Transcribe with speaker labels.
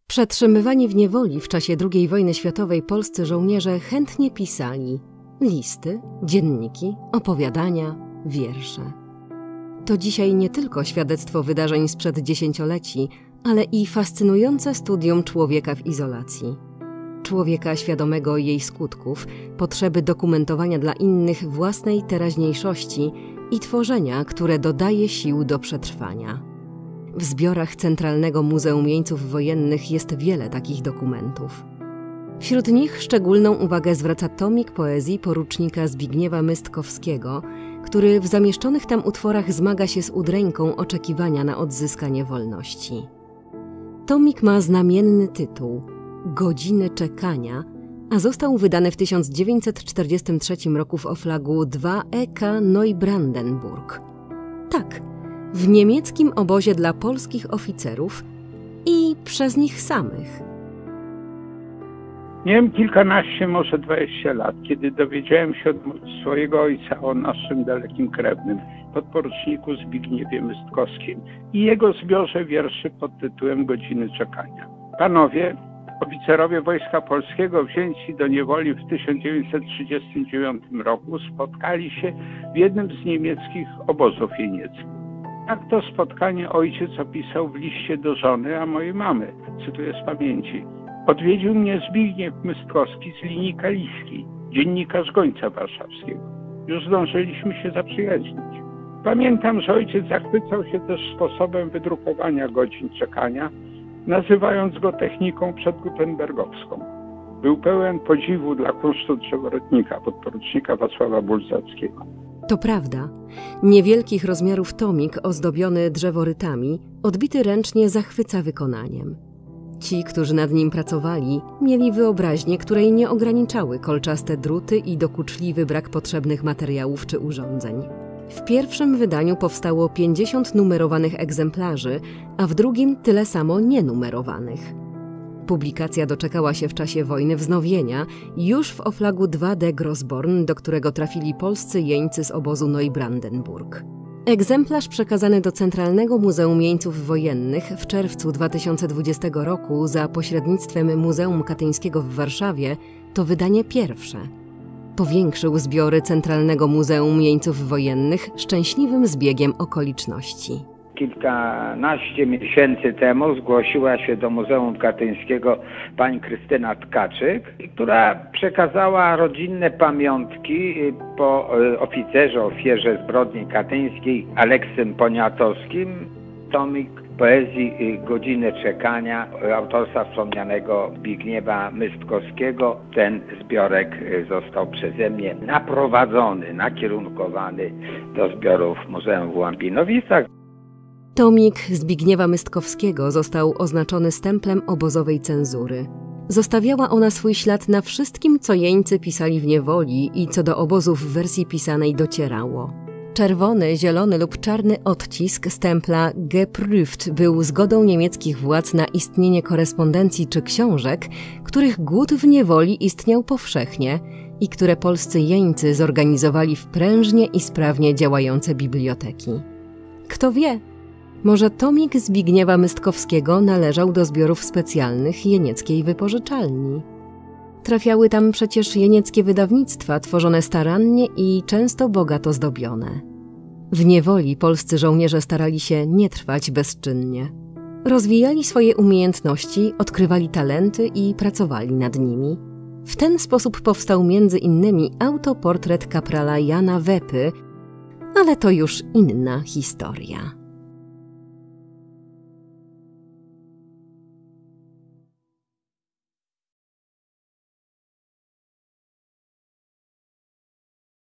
Speaker 1: Przetrzymywani w niewoli w czasie II wojny światowej polscy żołnierze chętnie pisali listy, dzienniki, opowiadania, wiersze. To dzisiaj nie tylko świadectwo wydarzeń sprzed dziesięcioleci, ale i fascynujące studium człowieka w izolacji. Człowieka świadomego jej skutków, potrzeby dokumentowania dla innych własnej teraźniejszości i tworzenia, które dodaje sił do przetrwania. W zbiorach Centralnego Muzeum Jeńców Wojennych jest wiele takich dokumentów. Wśród nich szczególną uwagę zwraca tomik poezji porucznika Zbigniewa Mystkowskiego, który w zamieszczonych tam utworach zmaga się z udręką oczekiwania na odzyskanie wolności. Tomik ma znamienny tytuł „Godziny czekania”, a został wydany w 1943 roku w Oflagu 2 EK Neubrandenburg. Tak, w niemieckim obozie dla polskich oficerów i przez nich samych.
Speaker 2: Miałem kilkanaście, może 20 lat, kiedy dowiedziałem się od swojego ojca o naszym dalekim krewnym, podporuczniku Zbigniewie Mystkowskim i jego zbiorze wierszy pod tytułem „Godziny czekania”. Panowie, oficerowie Wojska Polskiego wzięci do niewoli w 1939 roku spotkali się w jednym z niemieckich obozów jenieckich. Tak to spotkanie ojciec opisał w liście do żony, a mojej mamy, cytuję z pamięci. Odwiedził mnie Zbigniew Mystkowski z linii kaliskiej, dziennikarz Gońca Warszawskiego. Już zdążyliśmy się zaprzyjaźnić. Pamiętam, że ojciec zachwycał się też sposobem wydrukowania godzin czekania, nazywając go techniką przedgutenbergowską. Był pełen podziwu dla kunsztu drzeworytnika, podporucznika Wacława Bulzackiego.
Speaker 1: To prawda. Niewielkich rozmiarów tomik ozdobiony drzeworytami, odbity ręcznie, zachwyca wykonaniem. Ci, którzy nad nim pracowali, mieli wyobraźnię, której nie ograniczały kolczaste druty i dokuczliwy brak potrzebnych materiałów czy urządzeń. W pierwszym wydaniu powstało 50 numerowanych egzemplarzy, a w drugim tyle samo nienumerowanych. Publikacja doczekała się w czasie wojny wznowienia już w Oflagu 2D Grossborn, do którego trafili polscy jeńcy z obozu Neubrandenburg. Egzemplarz przekazany do Centralnego Muzeum Jeńców Wojennych w czerwcu 2020 roku za pośrednictwem Muzeum Katyńskiego w Warszawie to wydanie pierwsze. Powiększył zbiory Centralnego Muzeum Jeńców Wojennych szczęśliwym zbiegiem okoliczności.
Speaker 3: Kilkanaście miesięcy temu zgłosiła się do Muzeum Katyńskiego pani Krystyna Tkaczyk, która przekazała rodzinne pamiątki po ofierze zbrodni katyńskiej Aleksym Poniatowskim, tomik poezji „Godziny czekania” autorstwa wspomnianego Zbigniewa Mystkowskiego. Ten zbiorek został przeze mnie naprowadzony, nakierunkowany do zbiorów Muzeum w Łambinowicach.
Speaker 1: Tomik Zbigniewa Mystkowskiego został oznaczony stemplem obozowej cenzury. Zostawiała ona swój ślad na wszystkim, co jeńcy pisali w niewoli i co do obozów w wersji pisanej docierało. Czerwony, zielony lub czarny odcisk stempla geprüft był zgodą niemieckich władz na istnienie korespondencji czy książek, których głód w niewoli istniał powszechnie i które polscy jeńcy zorganizowali w prężnie i sprawnie działające biblioteki. Kto wie, może tomik Zbigniewa Mystkowskiego należał do zbiorów specjalnych jenieckiej wypożyczalni. Trafiały tam przecież jenieckie wydawnictwa, tworzone starannie i często bogato zdobione. W niewoli polscy żołnierze starali się nie trwać bezczynnie. Rozwijali swoje umiejętności, odkrywali talenty i pracowali nad nimi. W ten sposób powstał między innymi autoportret kaprala Jana Wepy, ale to już inna historia.